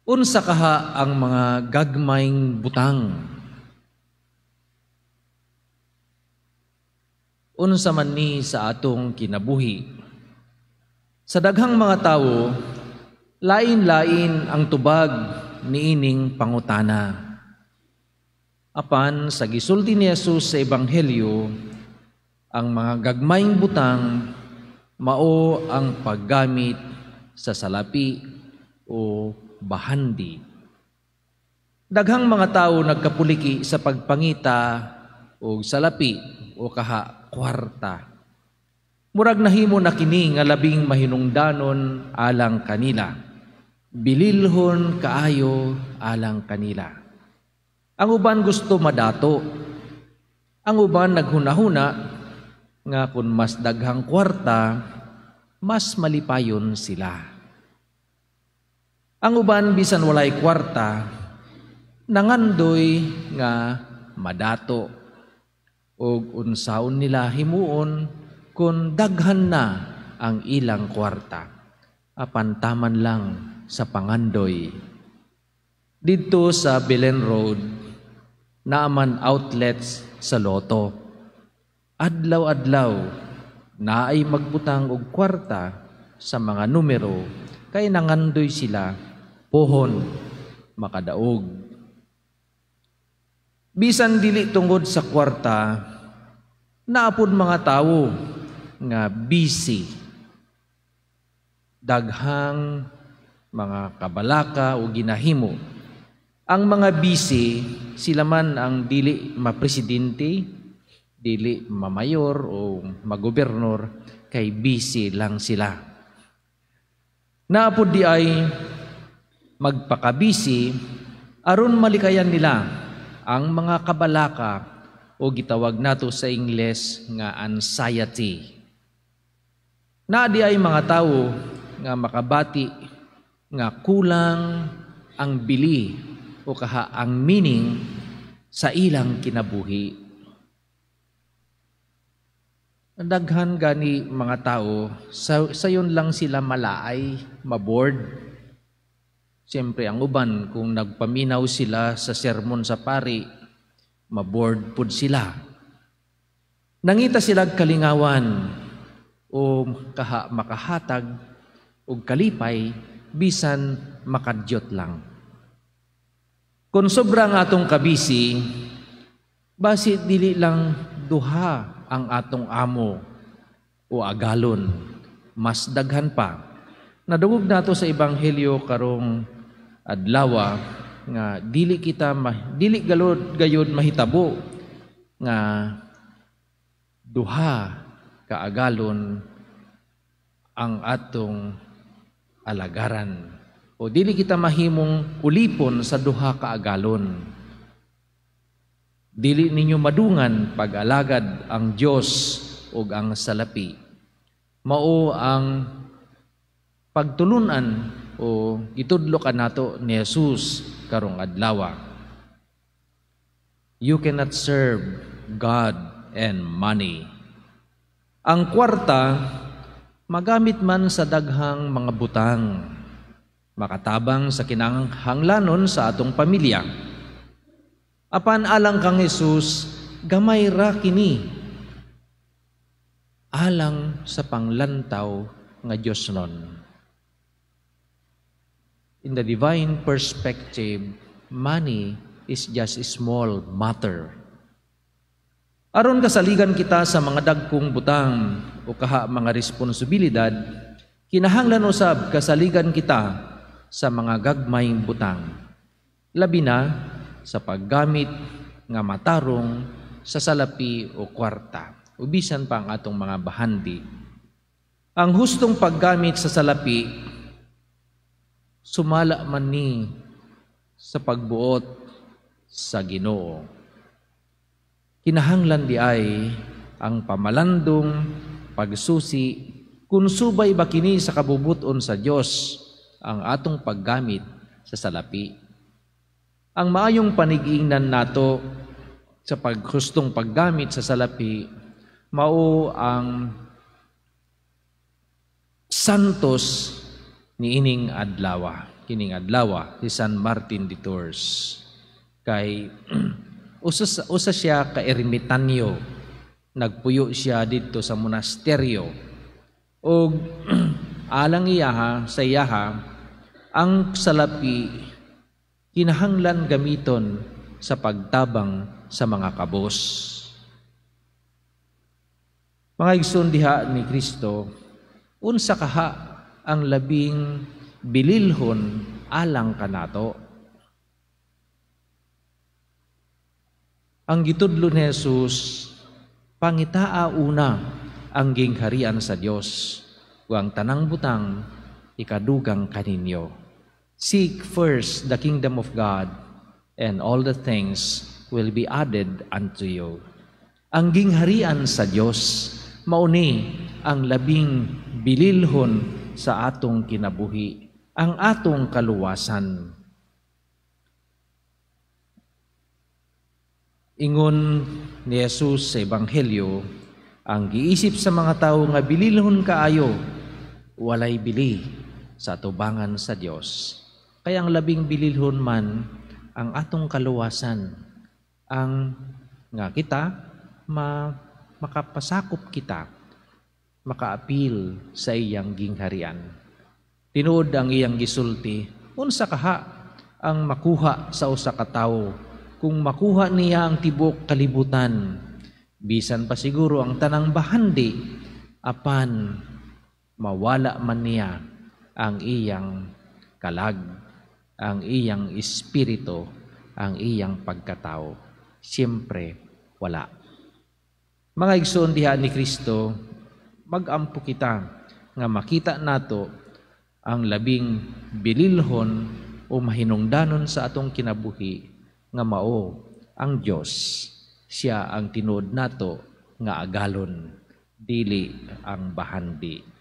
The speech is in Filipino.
Unsa kaha ang mga gagmayng butang? Unsa man ni sa atong kinabuhi? Sa daghang mga tawo, lain-lain ang tubag niining pangutana. Apan sa gisulti ni Jesus sa Ebanghelyo, ang mga gagmayng butang mao ang paggamit sa salapi o bahandi. Daghang mga tawo nagkapuliki sa pagpangita o salapi o kaha kwarta. Murag nahimo na kini nga labing mahinungdanon alang kanila. Bililhon kaayo alang kanila. Ang uban gusto madato. Ang uban naghunahuna nga kung mas daghang kwarta, mas malipayon sila. Ang uban bisan walay kwarta, nangandoy nga madato. Og unsaon nila himuon kung daghan na ang ilang kwarta. Apan taman lang sa pangandoy. Dito sa Belen Road, naaman outlets sa loto. Adlaw-adlaw na ay magbutang og kwarta sa mga numero kay nangandoy sila pohon makadaog. Bisan dili tungod sa kwarta, naapod mga tawo nga busy. Daghang mga kabalaka o ginahimo. Ang mga busy, sila man ang dili mapresidente, dili mamayor o magobernador, kay busy lang sila. Naapod di ay magpakabisi aron malikayan nila ang mga kabalaka o gitawag nato sa Ingles nga anxiety. Naadi ay mga tao nga makabati nga kulang ang bili o kaha ang meaning sa ilang kinabuhi. Daghan gani mga tao, sayon lang sila malaay, maboard. Siyempre, ang uban, kung nagpaminaw sila sa sermon sa pari, maboard pud sila. Nangita sila kalingawan o kaha makahatag o kalipay, bisan makadyot lang. Kung sobrang atong kabisi, basi dili lang duha ang atong amo o agalon, mas daghan pa. Nadungog nato sa Ebanghelyo karong adlaw nga dili gayud mahitabo nga duha ka agalon ang atong alagaran o dili kita mahimong ulipon sa duha ka agalon. Dili ninyo madungan pag-alagad ang Dios ug ang salapi. Mao ang pagtulunan o itudlo ka nato ni Jesus karong adlaw. You cannot serve God and money. Ang kwarta, magamit man sa daghang mga butang, makatabang sa kinahanglanon sa atong pamilya. Apan alang kang Jesus, gamay ra kini. Alang sa panglantaw nga Dios nun. In the divine perspective, money is just a small matter. Aron kasaligan kita sa mga dagkong butang o kaha mga responsibilidad, kinahanglan usab kasaligan kita sa mga gagmayng butang. Labi na sa paggamit nga matarong sa salapi o kwarta, ubisan pa ang atong mga bahandi. Ang hustong paggamit sa salapi, sumala man ni sa pagbuot sa Ginoo. Kinahanglan di ay ang pamalandong pagsusi kung subay ba kini sa kabubuton sa Dios ang atong paggamit sa salapi. Ang maayong panigingnan nato sa paghustong paggamit sa salapi mao ang santos niining adlaw. kining adlaw si San Martin de Tours. Kay usa siya ka ermitanyo, nagpuyo siya dito sa monasteryo. Og alang sa iyaha ang salapi kinahanglan gamiton sa pagtabang sa mga kabos. Mga igsoon diha ni Kristo, unsa kaha ang labing bililhon alang kanato. Ang gitudlo ni Jesus, pangitaa una ang gingharian sa Dios, ang tanang butang ikadugang kaninyo. Seek first the kingdom of God, and all the things will be added unto you. Ang gingharian sa Dios mauni ang labing bililhon sa atong kinabuhi, ang atong kaluwasan. Ingon ni Jesus sa Ebanghelyo, ang giisip sa mga tao nga bililhon kaayo, walay bili sa atubangan sa Dios. Kaya ang labing bililhon man ang atong kaluwasan, ang nga kita makapasakop kita, makaapil sa iyang gingharian. Tinuod ang iyang gisulti, unsa kaha ang makuha sa usa ka tawo kung makuha niya ang tibok kalibutan, bisan pa siguro ang tanang bahandi, apan mawala man niya ang iyang kalag, ang iyang espiritu, ang iyang pagkatao. Siyempre, wala. Mga igsoon diha ni Kristo, mag-ampo kita nga makita nato ang labing bililhon o mahinungdanon sa atong kinabuhi nga mao ang Dios. Siya ang tinuod nato nga agalon, dili ang bahandi.